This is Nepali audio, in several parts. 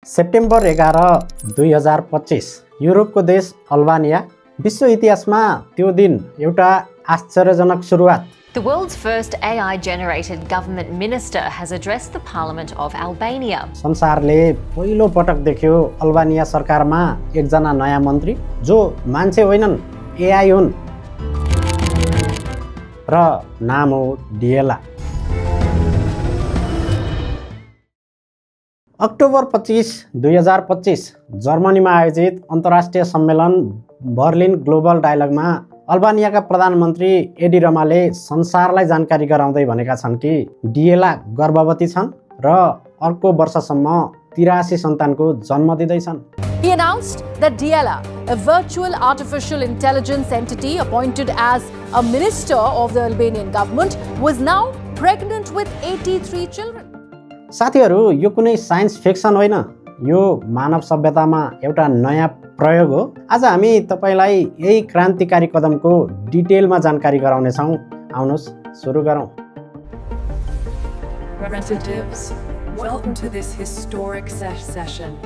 सेप्टेम्बर 11, 2025 युरोपको देश अल्बानिया। विश्व इतिहासमा त्यो दिन एउटा आश्चर्यजनक सुरुवात। The world's first AI-generated government minister has addressed the parliament of Albania. संसारले पहिलो पटक देख्यो अल्बानिया सरकारमा एकजना नयाँ मन्त्री जो मान्छे होइनन्, एआई हुन् र नाम हो डिएला। अक्टोबर 25, 2025 जर्मनीमा आयोजित अन्तर्राष्ट्रिय सम्मेलन बर्लिन ग्लोबल डायलगमा अल्बानियाका प्रधानमन्त्री एडी रमाले संसारलाई जानकारी गराउँदै भनेका छन् कि डिएला गर्भवती छन् र अर्को वर्षसम्म 83 सन्तानको जन्म दिँदैछन्। He announced that Diela, a virtual artificial intelligence entity appointed as a minister of the Albanian government, was now pregnant with 83 children. साथीहरू, यो कुनै साइन्स फिक्सन होइन, यो मानव सभ्यतामा एउटा नयाँ प्रयोग हो। आज हामी तपाईलाई यही क्रान्तिकारी कदमको डिटेलमा जानकारी गराउने छौं। आउनुहोस् सुरु गरौँ। Representatives, welcome to this historic session.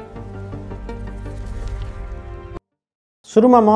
सुरुमा म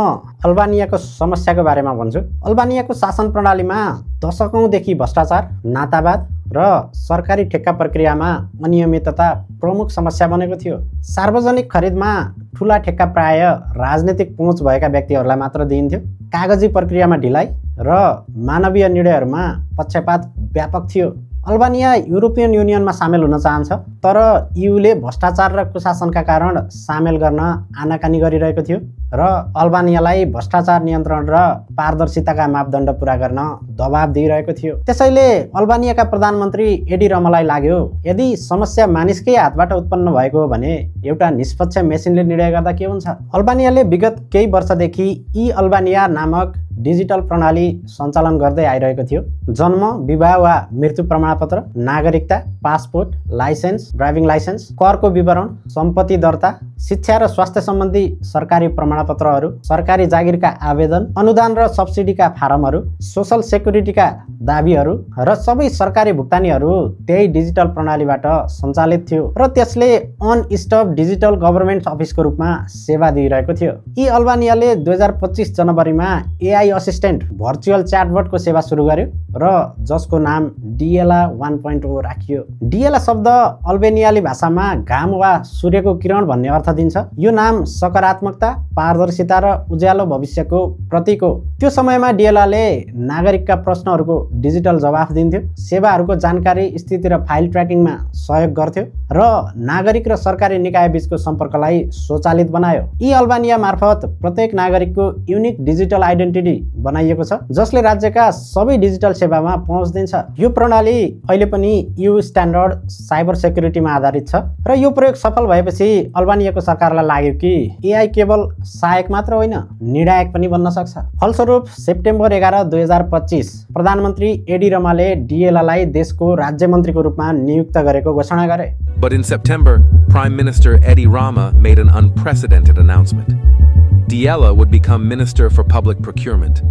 अल्बानियाको समस्याको बारेमा भन्छु। अल्बानियाको शासन प्रणालीमा दशकौंदेखि भ्रष्टाचार, नातावाद र सरकारी ठेक्का प्रक्रियामा अनियमितता प्रमुख समस्या बनेको थियो। सार्वजनिक खरिदमा ठूला ठेक्का प्राय राजनीतिक पहुँच भएका व्यक्तिहरूलाई मात्र दिइन्थ्यो। कागजी प्रक्रियामा ढिलाइ र मानवीय निर्णयहरूमा पक्षपात व्यापक थियो। अल्बानिया युरोपियन युनियनमा सामेल हुन चाहन्छ, तर ईयूले भ्रष्टाचार र कुशासनका कारण सामेल गर्न आनाकानी गरिरहेको थियो र अल्बानियालाई भ्रष्टाचार नियन्त्रण र पारदर्शिताका मापदण्ड पूरा गर्न दबाब दिइरहेको थियो। त्यसैले अल्बानियाका प्रधानमन्त्री एडी रमालाई लाग्यो, यदि समस्या मानिसकै हातबाट उत्पन्न भएको हो भने एउटा निष्पक्ष मेसिनले निर्णय गर्दा के हुन्छ। अल्बानियाले विगत केही वर्षदेखि ई अल्बानिया नामक डिजिटल प्रणाली सञ्चालन गर्दै आइरहेको थियो। जन्म, विवाह वा मृत्यु प्रमाणपत्र, नागरिकता, पासपोर्ट, लाइसेन्स, ड्राइभिङ लाइसेन्स, करको विवरण, सम्पत्ति दर्ता, शिक्षा र स्वास्थ्य सम्बन्धी सरकारी प्रमाणपत्रहरू, सरकारी जागिरका आवेदन, अनुदान र सब्सिडीका फारमहरू, सोशल सेक्युरिटीका दाबीहरू र सबै सरकारी भुक्तानीहरू त्यही डिजिटल प्रणालीबाट सञ्चालित थियो र त्यसले अन स्टप डिजिटल गभर्नमेन्ट अफिसको रूपमा सेवा दिइरहेको थियो। ई अल्बानियाले 2025 जनवरीमा एआई असिस्टेन्ट भर्चुअल च्याटबटको सेवा सुरु गर्यो र जसको नाम डिएला 1.0 राखियो। डिएला शब्द अल्बेनियाली भाषामा घाम वा सूर्यको किरण भन्ने अर्थ दिन्छ। यो नाम सकारात्मकता, पारदर्शिता र उज्यालो भविष्यको प्रतीक हो। त्यो समयमा डिएलाले नागरिकका प्रश्नहरूको डिजिटल जवाफ दिन्थ्यो, सेवाहरूको जानकारी, स्थिति र फाइल ट्र्याकिङमा सहयोग गर्थ्यो र नागरिक र सरकारी निकाय बीचको सम्पर्कलाई स्वचालित बनायो। ई अल्बानिया मार्फत प्रत्येक नागरिकको युनिक डिजिटल आइडेन्टिटी बनाइएको छ, जसले राज्यका सबै डिजिटल सेवामा पहुँच दिन्छ। यो प्रणाली अहिले पनि ईयू स्ट्यान्डर्ड साइबर सेक्युरिटीमा आधारित छ र यो प्रयोग सफल भएपछि अल्बानियाको सरकारलाई लाग्यो कि एआई केवल सहायक मात्र होइन, निर्णायक पनि बन्न सक्छ। फलस्वरूप सेप्टेम्बर 11, 2025 प्रधानमन्त्री एडी रमाले डिएलालाई देशको राज्य मन्त्रीको रूपमा नियुक्त गरेको घोषणा गरे। But in September, Prime Minister Edi Rama made an unprecedented announcement. Diela would become Minister for Public Procurement.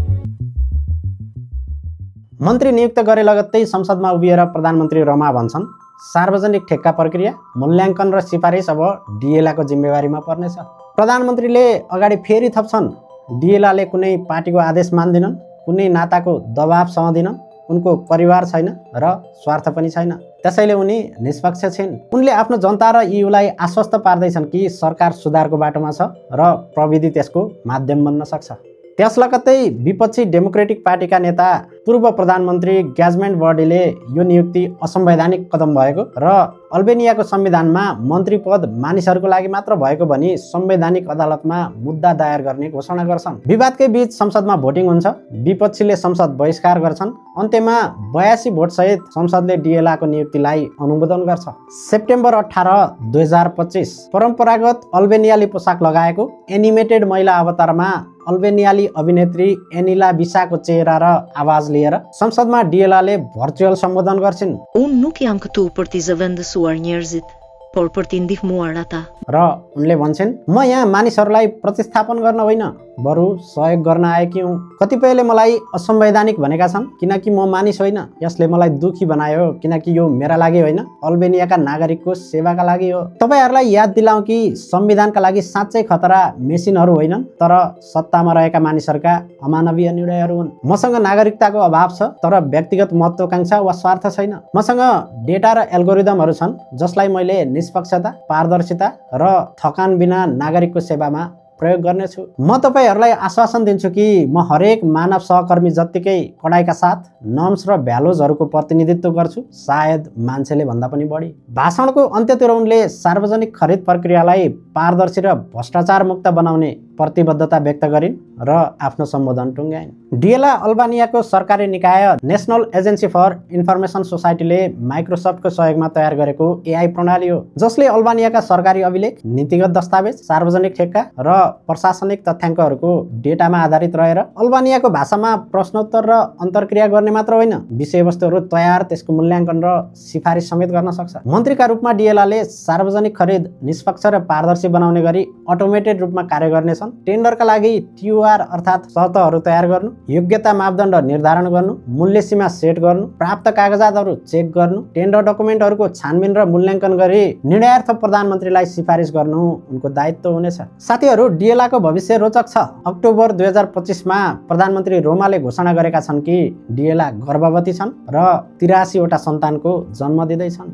मन्त्री नियुक्त गरे लगत्तै संसदमा उभिएर प्रधानमन्त्री रमा भन्छन्, सार्वजनिक ठेक्का प्रक्रिया, मूल्याङ्कन र सिफारिस अब डिएलाको जिम्मेवारीमा पर्नेछ। प्रधानमन्त्रीले अगाडि फेरि थप्छन्, डिएलाले कुनै पार्टीको आदेश मान्दिनन्, कुनै नाताको दबाब सहदिनन्, उनको परिवार छैन र स्वार्थ पनि छैन, त्यसैले उनी निष्पक्ष छिन्। उनले आफ्नो जनता र ईयूलाई आश्वस्त पार्दैछन् कि सरकार सुधारको बाटोमा छ र प्रविधि त्यसको माध्यम बन्न सक्छ। त्यस लगत्तै विपक्षी डेमोक्रेटिक पार्टीका नेता पूर्व प्रधानमन्त्री ग्याजमेन्ट बर्डीले यो नियुक्ति असंवैधानिक कदम भएको र अल्बेनियाको संविधानमा मन्त्री पद मानिसहरूको लागि मात्र भएको भनी संवैधानिक अदालतमा मुद्दा दायर गर्ने घोषणा गर्छन्। विवादकै बीच संसदमा भोटिङ हुन्छ, विपक्षीले संसद बहिष्कार गर्छन्। अन्त्यमा 82 भोटसहित संसदले डिएलाको नियुक्तिलाई अनुमोदन गर्छ। सेप्टेम्बर 18, 2025 परम्परागत अल्बेनियाली पोसाक लगाएको एनिमेटेड महिला अवतारमा अल्बेनियाली अभिनेत्री एनिला बिसाको चेहरा र आवाज लिएर संसदमा डिएलाले भर्चुअल सम्बोधन गर्छिन्। Unë nuk jam këtu për t'i zëvendësuar njerëzit, por për t'i ndihmuar ata. र उनले भन्छन्, म यहाँ मानिसहरूलाई प्रतिस्थापन गर्न होइन, बरु सहयोग गर्न आएकी हुँ। कतिपयले मलाई असंवैधानिक भनेका छन् किनकि म मानिस होइन, यसले मलाई दुखी बनायो किनकि यो मेरा लागि होइन, अल्बेनियाका नागरिकको सेवाका लागि हो। तपाईहरूलाई याद दिलाउँ कि संविधानका लागि साँच्चै खतरा मेसिनहरू होइनन्, तर सत्तामा रहेका मानिसहरूका अमानवीय निर्णयहरू हुन्। मसँग नागरिकताको अभाव छ, तर व्यक्तिगत महत्त्वाकांक्षा वा स्वार्थ छैन। मसँग डेटा र एल्गोरिदमहरू छन् जसलाई मैले निष्पक्षता, पारदर्शिता र थकान बिना नागरिकको सेवामा प्रयोग गर्नेछु। म तपाईहरूलाई आश्वासन दिन्छु कि म हरेक मानव सहकर्मी जत्तिकै कडाइका साथ नर्म्स र भ्यालुजहरूको प्रतिनिधित्व गर्छु, सायद मान्छेले भन्दा पनि बढी। भाषणको अन्त्यतिर उनले सार्वजनिक खरिद प्रक्रियालाई पारदर्शी र भ्रष्टाचार मुक्त बनाउने प्रतिबद्धता व्यक्त गरिन् र आफ्नो सम्बोधन टुङ्ग्याइन्। डिएला अल्बानियाको सरकारी निकाय नेशनल एजेन्सी फर इन्फर्मेसन सोसाइटीले माइक्रोसफ्टको सहयोगमा तयार गरेको एआई प्रणाली हो जसले अल्बानियाका सरकारी अभिलेख, नीतिगत दस्तावेज, सार्वजनिक ठेक्का र प्रशासनिक तथ्याङ्कहरूको डेटामा आधारित रहेर अल्बानियाको भाषामा प्रश्नोत्तर र अन्तर्क्रिया गर्ने मात्र होइन, विषयवस्तुहरू तयार, त्यसको मूल्याङ्कन र सिफारिस समेत गर्न सक्छ। मन्त्रीका रूपमा डिएलाले सार्वजनिक खरिद निष्पक्ष र पारदर्शी बनाउने गरी अटोमेटेड रूपमा कार्य गर्नेछन्। टेन्डरका लागि टिओआर अर्थात् शर्तहरू तयार गर्नु, योग्यता मापदण्ड निर्धारण गर्नु, मूल्य सीमा सेट गर्नु, प्राप्त कागजातहरू चेक गर्नु, टेन्डर डकुमेन्टहरूको छानबिन र मूल्याङ्कन गरी निर्णयार्थ प्रधानमन्त्रीलाई सिफारिस गर्नु उनको दायित्व हुनेछ। साथीहरू, डिएलाको भविष्य रोचक छ। अक्टोबर 2025 मा प्रधानमन्त्री रोमाले घोषणा गरेका छन् कि डिएला गर्भवती छन् र 83 वटा सन्तानको जन्म दिँदैछन्।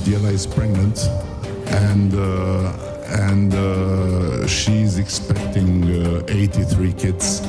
Diela is pregnant and she's expecting 83 kids,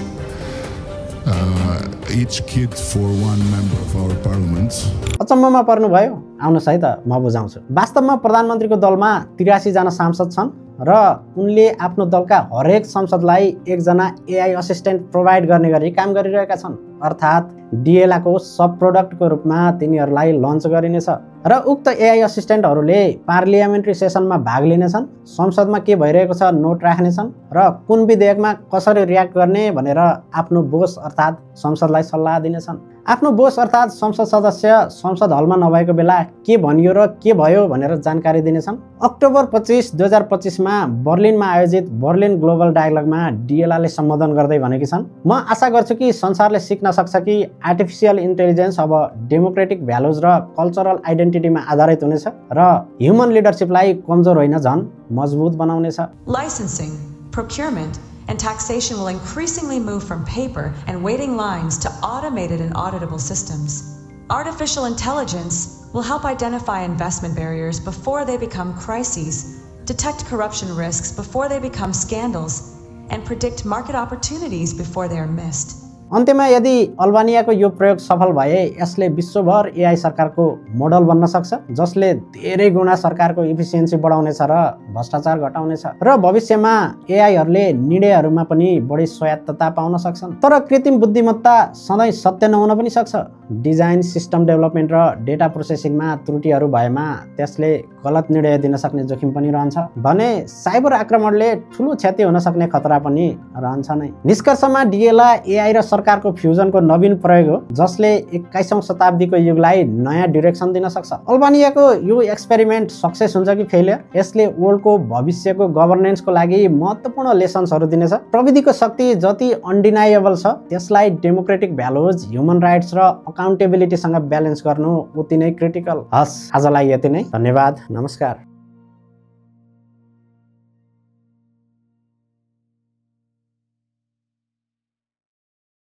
each kid for one member of our parliament. अचम्ममा पर्नुभयो? आउनुहोस् है त म बुझाउँछु। वास्तवमा प्रधानमन्त्रीको दलमा 83 जना सांसद छन् र उनले आफ्नो दलका हरेक संसदलाई एकजना एआई असिस्टेन्ट प्रोभाइड गर्ने गरी काम गरिरहेका छन्, अर्थात् डिएलाको सब प्रोडक्टको रूपमा तिनीहरूलाई लन्च गरिनेछ र उक्त एआई असिस्टेन्टहरूले पार्लियामेन्ट्री सेसनमा भाग लिनेछन्, संसदमा के भइरहेको छ नोट राख्नेछन् र कुन विधेयकमा कसरी रियाक्ट गर्ने भनेर आफ्नो बोस अर्थात् संसदलाई सल्लाह दिनेछन्। आफ्नो बोस अर्थात् संसद सदस्य संसद हलमा नभएको बेला के भनियो र के भयो भनेर जानकारी दिनेछन्। अक्टोबर 25, 2025 मा बर्लिनमा आयोजित बर्लिन ग्लोबल डायलगमा डिएलाले सम्बोधन गर्दै भनेकी छन्, म आशा गर्छु कि संसारले सिक्न सक्छ कि आर्टिफिसियल इन्टेलिजेन्स अब डेमोक्रेटिक भ्यालुज र कल्चरल आइडेन्टिटीमा आधारित हुनेछ र ह्युमन लिडरसिपलाई कमजोर होइन झन् मजबुत बनाउनेछ। Licensing, procurement, and taxation will increasingly move from paper and waiting lines to automated and auditable systems. Artificial intelligence will help identify investment barriers before they become crises, detect corruption risks before they become scandals, and predict market opportunities before they are missed. अन्त्यमा यदि अल्बानियाको यो प्रयोग सफल भए यसले विश्वभर एआई सरकारको मोडल बन्न सक्छ जसले धेरै गुणा सरकारको इफिसियन्सी बढाउनेछ र भ्रष्टाचार घटाउनेछ र भविष्यमा एआईहरूले निर्णयहरूमा पनि बढी स्वायत्तता पाउन सक्छन्। तर कृत्रिम बुद्धिमत्ता सधैँ सत्य नहुन पनि सक्छ। डिजाइन, सिस्टम डेभलपमेन्ट र डेटा प्रोसेसिङमा त्रुटिहरू भएमा त्यसले गलत निर्णय दिन सक्ने जोखिम पनि रहन्छ भने साइबर आक्रमणले ठुलो क्षति हुन सक्ने खतरा पनि रहन्छ नै। निष्कर्षमा डिएला एआई र सरकारको फ्युजनको नवीन प्रयोग हो जसले 21औं शताब्दीको युगलाई नयाँ डिरेक्सन दिन सक्छ। अल्बानियाको यो एक्सपेरिमेन्ट सक्सेस हुन्छ कि फेलियर, यसले वर्ल्डको भविष्यको गभर्नेन्सको लागि महत्त्वपूर्ण लेसन्सहरू दिनेछ। प्रविधिको शक्ति जति अनडिनाएबल छ त्यसलाई डेमोक्रेटिक भ्यालुज, ह्युमन राइट्स र अकाउन्टेबिलिटीसँग ब्यालेन्स गर्नु उति नै क्रिटिकल। हस्, आजलाई यति नै। धन्यवाद, नमस्कार।